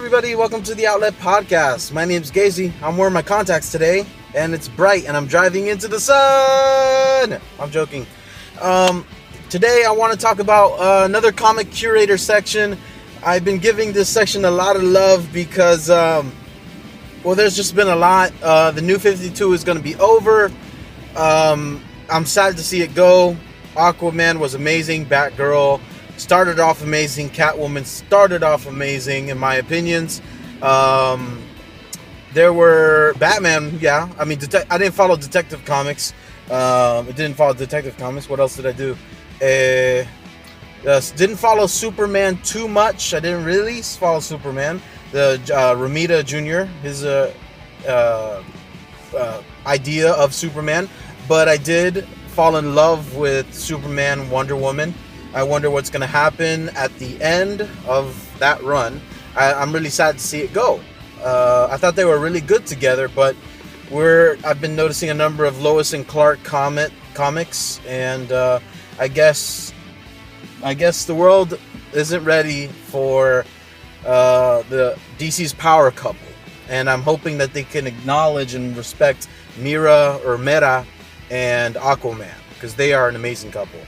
Everybody, welcome to the Outlet Podcast. My name's Gazy. I'm wearing my contacts today, and it's bright, and I'm driving into the sun. I'm joking. Today, I want to talk about another comic curator section. I've been giving this section a lot of love because, well, there's just been a lot. The New 52 is going to be over. I'm sad to see it go. Aquaman was amazing. Batgirl started off amazing. Catwoman started off amazing, in my opinions. There were Batman. Yeah, I mean, I didn't follow Detective Comics. It didn't follow Detective Comics. What else did I do? Didn't follow Superman too much. I didn't really follow Superman. The Romita Jr. his idea of Superman, but I did fall in love with Superman, Wonder Woman. I wonder what's going to happen at the end of that run. I'm really sad to see it go. I thought they were really good together, but I've been noticing a number of Lois and Clark comics, and I guess the world isn't ready for the DC's power couple, and I'm hoping that they can acknowledge and respect Mera and Aquaman, because they are an amazing couple.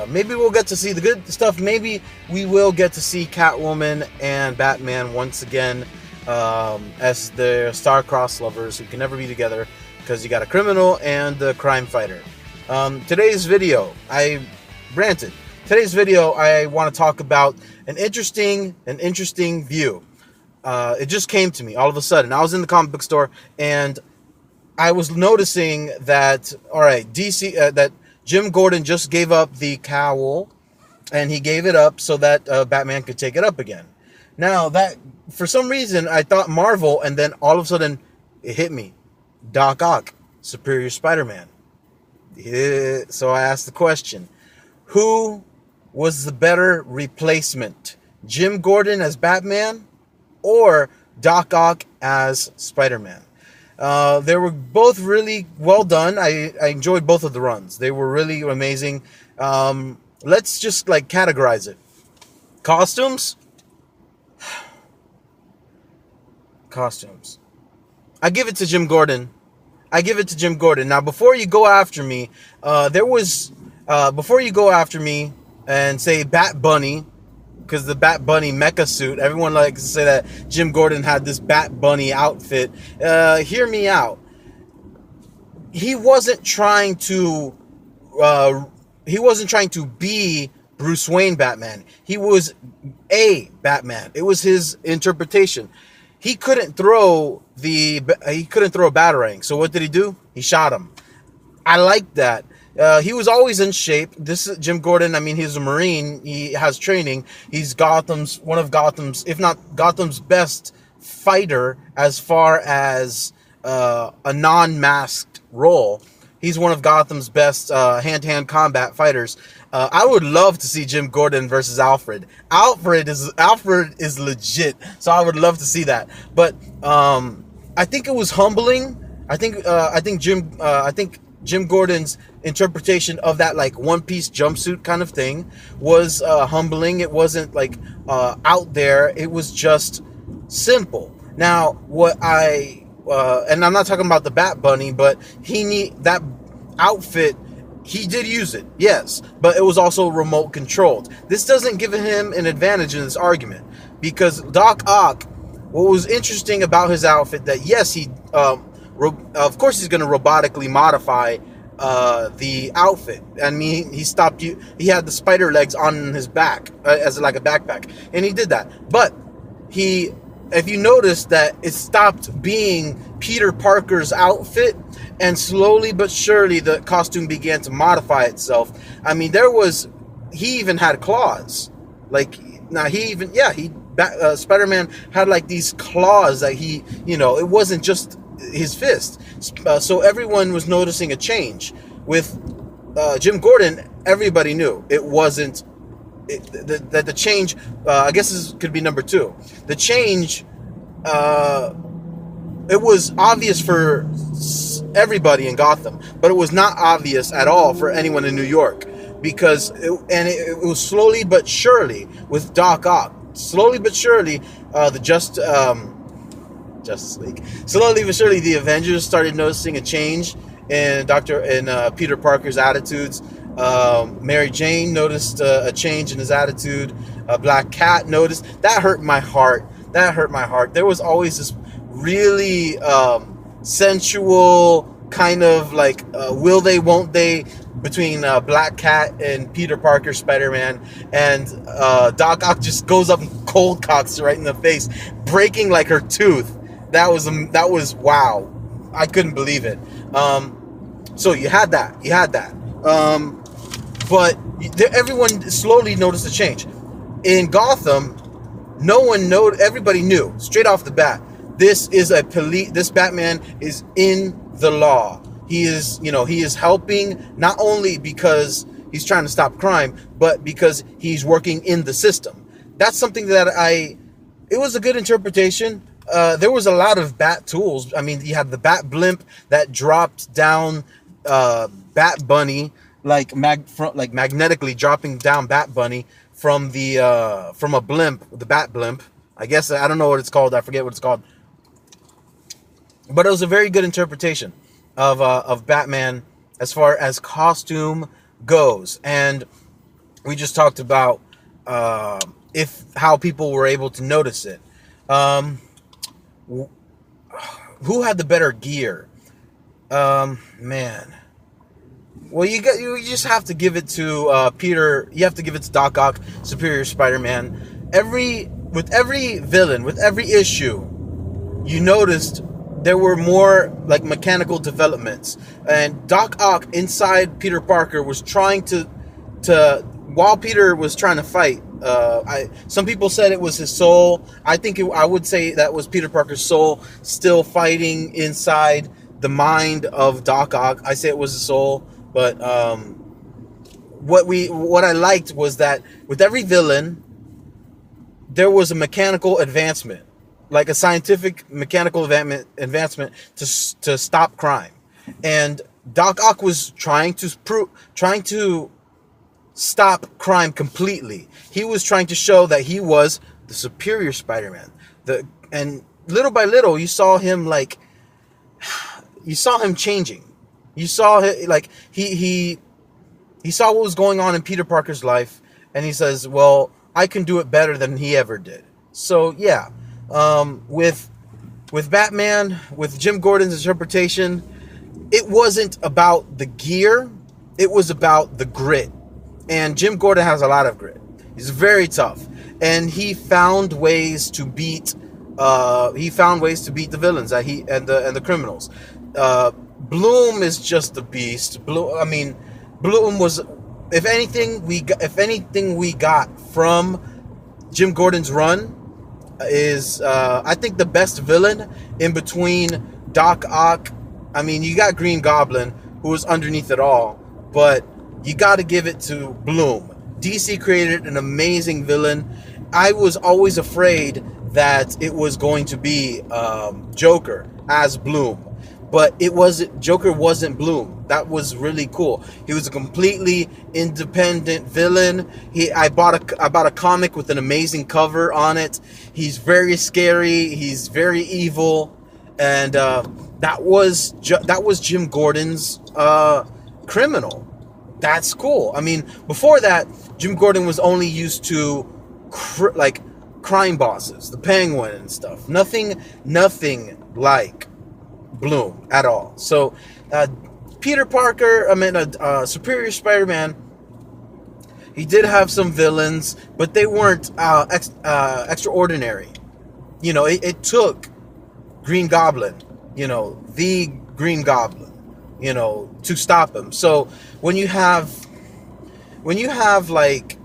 Maybe we'll get to see the good stuff. Maybe we will get to see Catwoman and Batman once again as the star-crossed lovers who can never be together, because you got a criminal and a crime fighter. Today's video, Today's video, I want to talk about an interesting view. It just came to me all of a sudden. I was in the comic book store and I was noticing that, all right, that Jim Gordon just gave up the cowl, and he gave it up so that Batman could take it up again. Now, that, for some reason, I thought Marvel, and then all of a sudden, it hit me. Doc Ock, Superior Spider-Man. So I asked the question, who was the better replacement? Jim Gordon as Batman or Doc Ock as Spider-Man? They were both really well done. I enjoyed both of the runs. They were really amazing. Let's just categorize it. Costumes. I give it to Jim Gordon. Now, before you go after me, before you go after me and say Bat Bunny, because the Bat Bunny mecha suit, everyone likes to say that Jim Gordon had this Bat Bunny outfit. Hear me out. He wasn't trying to be Bruce Wayne Batman. He was a Batman. It was his interpretation. He couldn't throw a batarang. So what did he do? He shot him. I like that. He was always in shape. This is Jim Gordon. I mean, he's a Marine. He has training. He's one of Gotham's, if not Gotham's best fighter as far as a non-masked role. He's one of Gotham's best hand-to-hand combat fighters. I would love to see Jim Gordon versus Alfred. Alfred is legit, so I would love to see that. But I think it was humbling. I think Jim Gordon's interpretation of that one-piece jumpsuit kind of thing was humbling. It wasn't out there. It was just simple. Now, and I'm not talking about the Bat Bunny, but that outfit. He did use it, yes, but it was also remote controlled. This doesn't give him an advantage in this argument, because Doc Ock, what was interesting about his outfit, that yes, of course he's going to robotically modify the outfit. I mean, he had the spider legs on his back as like a backpack, and he did that. But if you notice that it stopped being Peter Parker's outfit, and slowly but surely the costume began to modify itself. I mean, he even had claws. Spider-Man had these claws that it wasn't just his fist. So everyone was noticing a change. With Jim Gordon, everybody knew it wasn't, that the change, I guess this could be number two. The change, it was obvious for everybody in Gotham, but it was not obvious at all for anyone in New York, because it was slowly but surely with Doc Ock. Slowly but surely, the Justice League. Slowly but surely, the Avengers started noticing a change in Peter Parker's attitudes. Mary Jane noticed a change in his attitude. Black Cat noticed. That hurt my heart. There was always this really sensual kind of like will they, won't they between Black Cat and Peter Parker Spider-Man, and Doc Ock just goes up and cold cocks her right in the face, breaking like her tooth. That was wow. I couldn't believe it. So you had that. But everyone slowly noticed a change. In Gotham, everybody knew straight off the bat, this Batman is in the law. He is helping not only because he's trying to stop crime, but because he's working in the system. That's something that it was a good interpretation. There was a lot of bat tools. I mean, you had the bat blimp that dropped down Bat Bunny, magnetically dropping down Bat Bunny from a blimp, the bat blimp. I guess, I don't know what it's called. I forget what it's called. But it was a very good interpretation of Batman as far as costume goes. And we just talked about how people were able to notice it. Who had the better gear? Man. Well, you just have to give it to Peter. You have to give it to Doc Ock, Superior Spider-Man. With every villain, with every issue, you noticed there were more like mechanical developments. And Doc Ock inside Peter Parker was trying to while Peter was trying to fight. Some people said it was his soul. I would say that was Peter Parker's soul still fighting inside the mind of Doc Ock. I say it was his soul, but what I liked was that with every villain, there was a mechanical advancement, like a scientific mechanical advancement to stop crime, and Doc Ock was trying to stop crime completely. He was trying to show that he was the superior Spider-Man. And little by little, you saw him changing. You saw he saw what was going on in Peter Parker's life, and he says, "Well, I can do it better than he ever did." So yeah, with Batman, with Jim Gordon's interpretation, it wasn't about the gear; it was about the grit. And Jim Gordon has a lot of grit. He's very tough, and he found ways to beat. The villains and the criminals. Bloom is just a beast. Bloom was, if anything we got from Jim Gordon's run is I think the best villain in between Doc Ock. I mean, you got Green Goblin, who was underneath it all, but you got to give it to Bloom. DC created an amazing villain. I was always afraid that it was going to be Joker as Bloom, but Joker wasn't Bloom. That was really cool. He was a completely independent villain. I bought a comic with an amazing cover on it. He's very scary. He's very evil, and that was Jim Gordon's criminal. That's cool. I mean, before that, Jim Gordon was only used to crime bosses, the Penguin and stuff. Nothing like Bloom at all. So Peter Parker, Superior Spider-Man, he did have some villains, but they weren't extraordinary. It took Green Goblin, the Green Goblin, to stop him. So when you have like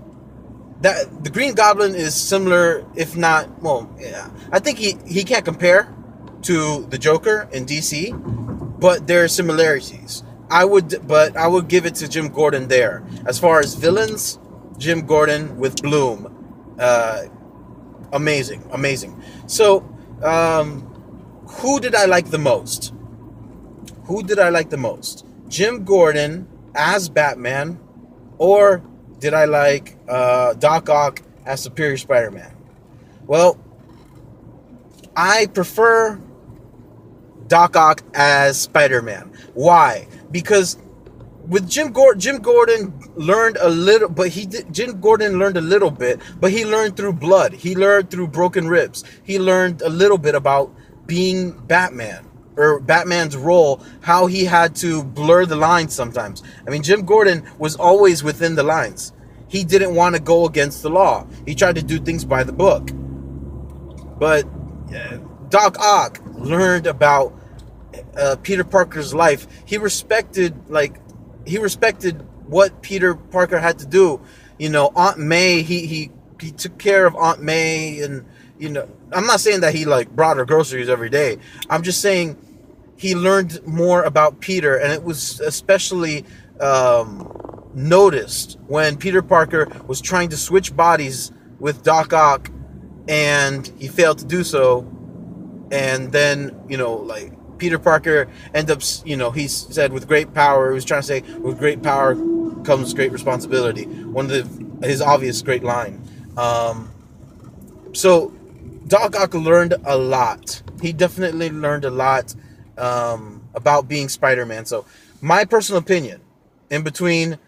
that, the Green Goblin is similar, if not, well, yeah, I think he can't compare to the Joker in DC, but there are similarities. I would give it to Jim Gordon there. As far as villains, Jim Gordon with Bloom, amazing. So, who did I like the most? Jim Gordon as Batman, or did I like Doc Ock as Superior Spider-Man? Well, I prefer Doc Ock as Spider-Man. Why? Because with Jim Gordon learned a little, but Jim Gordon learned a little bit, but he learned through blood. He learned through broken ribs. He learned a little bit about being Batman, or Batman's role, how he had to blur the lines sometimes. I mean, Jim Gordon was always within the lines. He didn't want to go against the law. He tried to do things by the book. But Doc Ock learned about Peter Parker's life. He respected what Peter Parker had to do. You know, Aunt May, he took care of Aunt May, and you know, I'm not saying that he like brought her groceries every day. I'm just saying he learned more about Peter, and it was especially noticed when Peter Parker was trying to switch bodies with Doc Ock, and he failed to do so. And then, you know, like, Peter Parker ended up, you know, he said with great power, he was trying to say with great power comes great responsibility. One of his obvious great line. So Doc Ock learned a lot. He definitely learned a lot about being Spider-Man. So my personal opinion in between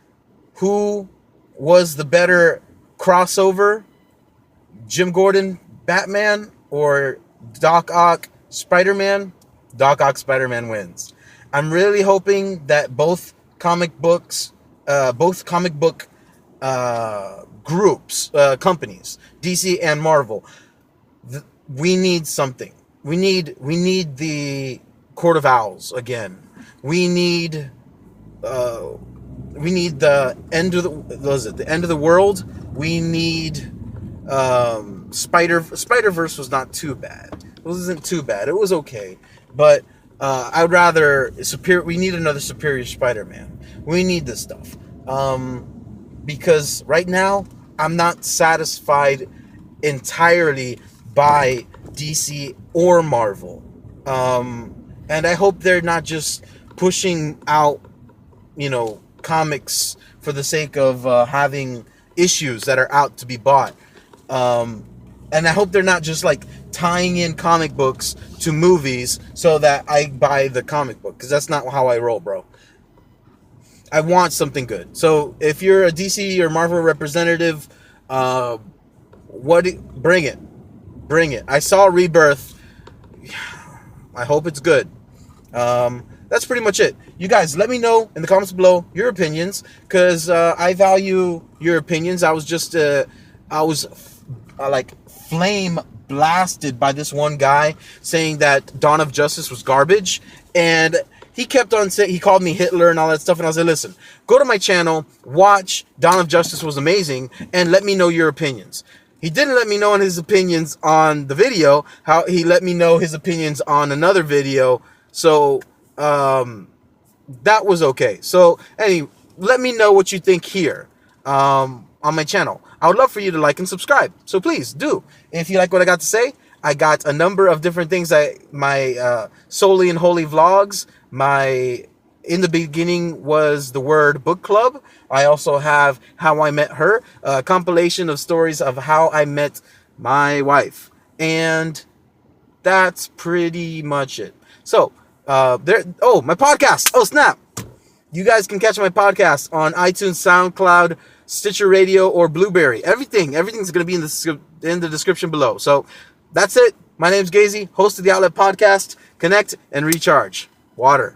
who was the better crossover, Jim Gordon Batman or Doc Ock Spider-Man, Doc Ock Spider-Man wins. I'm really hoping that both comic book groups, companies, DC and Marvel, we need something. We need the Court of Owls again. We need the end of the end of the world. We need Spider-Verse was not too bad. It wasn't too bad. It was okay, but I would rather we need another Superior Spider-Man. We need this stuff because right now I'm not satisfied entirely by DC or Marvel, and I hope they're not just pushing out, you know, comics for the sake of having issues that are out to be bought. And I hope they're not just like tying in comic books to movies so that I buy the comic book, because that's not how I roll, bro. I want something good. So if you're a DC or Marvel representative, bring it. I saw Rebirth. I hope it's good. That's pretty much it. You guys, let me know in the comments below your opinions, because I value your opinions. I was like flame blasted by this one guy saying that Dawn of Justice was garbage, and he kept on saying, he called me Hitler and all that stuff, and I was like, listen, go to my channel, watch Dawn of Justice was amazing, and let me know your opinions. He didn't let me know his opinions on the video. How he let me know his opinions on another video. So that was okay. So anyway, let me know what you think here on my channel. I would love for you to like and subscribe. So please do. If you like what I got to say, I got a number of different things. My Solely and Holy vlogs. In the beginning was the word book club. I also have How I Met Her, a compilation of stories of how I met my wife. And that's pretty much it. So my podcast. Oh, snap. You guys can catch my podcast on iTunes, SoundCloud, Stitcher Radio, or Blubrry. Everything's going to be in the description below. So that's it. My name's Gazy, host of the Outlet Podcast. Connect and recharge. Water.